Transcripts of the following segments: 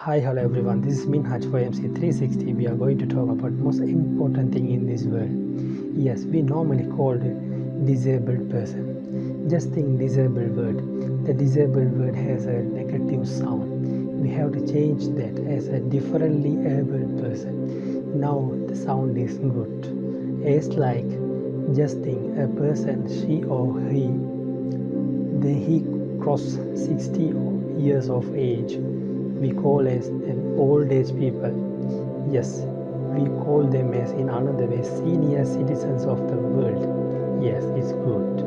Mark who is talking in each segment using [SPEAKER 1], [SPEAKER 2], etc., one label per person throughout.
[SPEAKER 1] Hi, hello everyone. This is Minhaj for MC360. We are going to talk about most important thing in this world. Yes, we normally call it disabled person. Just think disabled word. The disabled word has a negative sound. We have to change that as a differently abled person. Now the sound is good. It's like just think a person, she or he, then he crossed 60 years of age. We call as them old age people. Yes, we call them as in another way senior citizens of the world. Yes, it's good.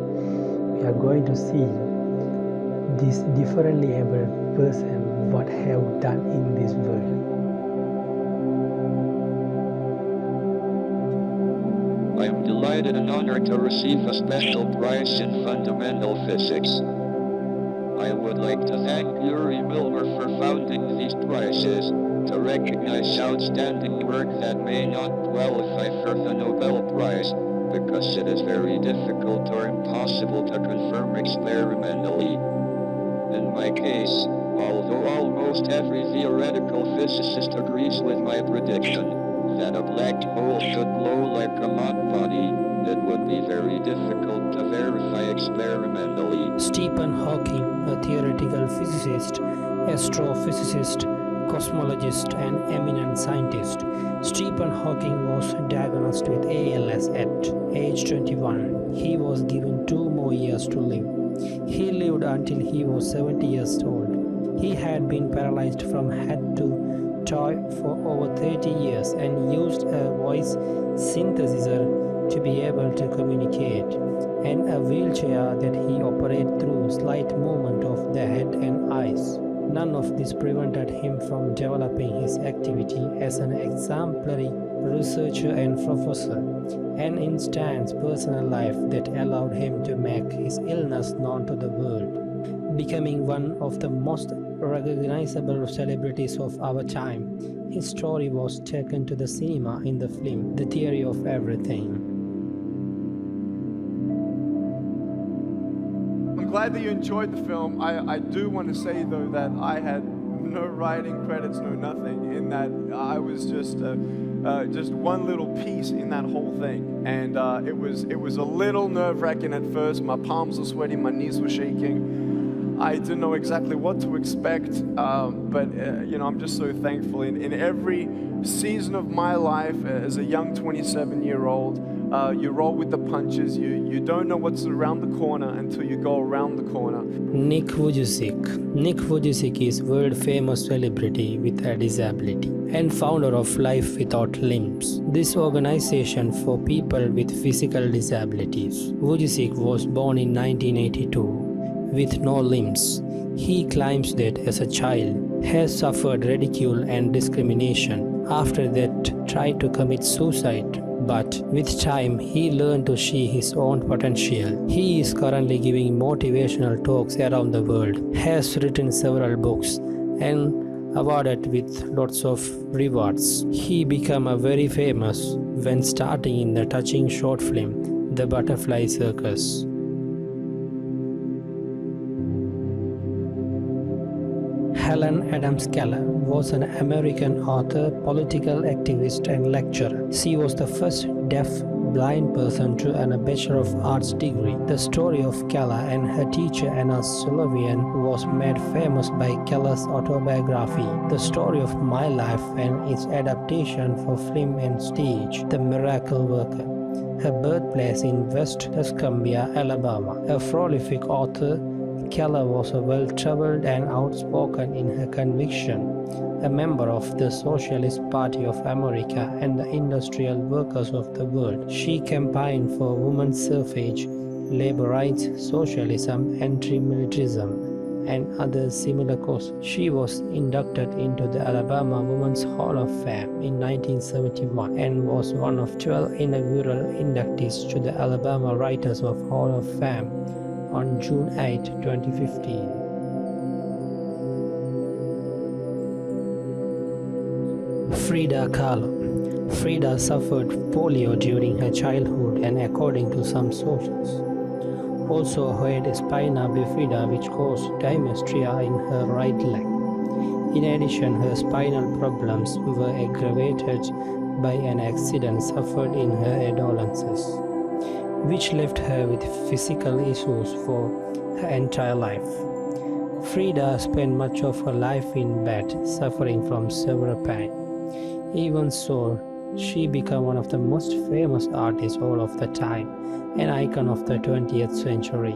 [SPEAKER 1] We are going to see this differently able person what have done in this world.
[SPEAKER 2] I am delighted and honored to receive a special prize in fundamental physics. I would like to thank Yuri Milner for founding these prizes, to recognize outstanding work that may not qualify for the Nobel Prize, because it is very difficult or impossible to confirm experimentally. In my case, although almost every theoretical physicist agrees with my prediction, that a black hole should glow like a hot body, it would be very difficult to verify experimentally.
[SPEAKER 3] Stephen Hawking, a theoretical physicist, astrophysicist, cosmologist, and eminent scientist. Stephen Hawking was diagnosed with ALS at age 21. He was given 2 more years to live. He lived until he was 70 years old. He had been paralyzed from head to toe for over 30 years and used a voice synthesizer to be able to communicate, and a wheelchair that he operated through slight movement of the head and eyes. None of this prevented him from developing his activity as an exemplary researcher and professor, an instant personal life that allowed him to make his illness known to the world, becoming one of the most recognizable celebrities of our time. His story was taken to the cinema in the film The Theory of Everything.
[SPEAKER 4] I'm glad that you enjoyed the film. I do want to say though that I had no writing credits, no nothing, in that I was just one little piece in that whole thing, and it was a little nerve-wracking at first. My palms were sweating, my knees were shaking. I didn't know exactly what to expect, but you know, I'm just so thankful. In every season of my life as a young 27-year-old, you roll with the punches. You don't know what's around the corner until you go around the corner.
[SPEAKER 3] Nick Vujicic. Nick Vujicic is world-famous celebrity with a disability and founder of Life Without Limbs. This organization for people with physical disabilities. Vujicic was born in 1982 with no limbs. He claims that as a child has suffered ridicule and discrimination. After that, tried to commit suicide. But with time, he learned to see his own potential. He is currently giving motivational talks around the world, has written several books, and awarded with lots of rewards. He became a very famous when starting in the touching short film, The Butterfly Circus. Helen Adams was an American author, political activist, and lecturer. She was the first deaf blind person to earn a Bachelor of Arts degree. The story of Keller and her teacher Anna Sullivan was made famous by Keller's autobiography, The Story of My Life, and its adaptation for film and stage, The Miracle Worker. Her birthplace in West Tuscumbia, Alabama. A prolific author, Keller was a well-traveled and outspoken in her conviction, a member of the Socialist Party of America and the Industrial Workers of the World. She campaigned for women's suffrage, labor rights, socialism, anti-militarism, and other similar causes. She was inducted into the Alabama Women's Hall of Fame in 1971 and was one of 12 inaugural inductees to the Alabama Writers of Hall of Fame on June 8, 2015. Frida Kahlo. Frida suffered polio during her childhood and, according to some sources, also had spina bifida, which caused dysmetria in her right leg. In addition, her spinal problems were aggravated by an accident suffered in her adolescence, which left her with physical issues for her entire life. Frida spent much of her life in bed, suffering from severe pain. Even so, she became one of the most famous artists all of the time, an icon of the 20th century.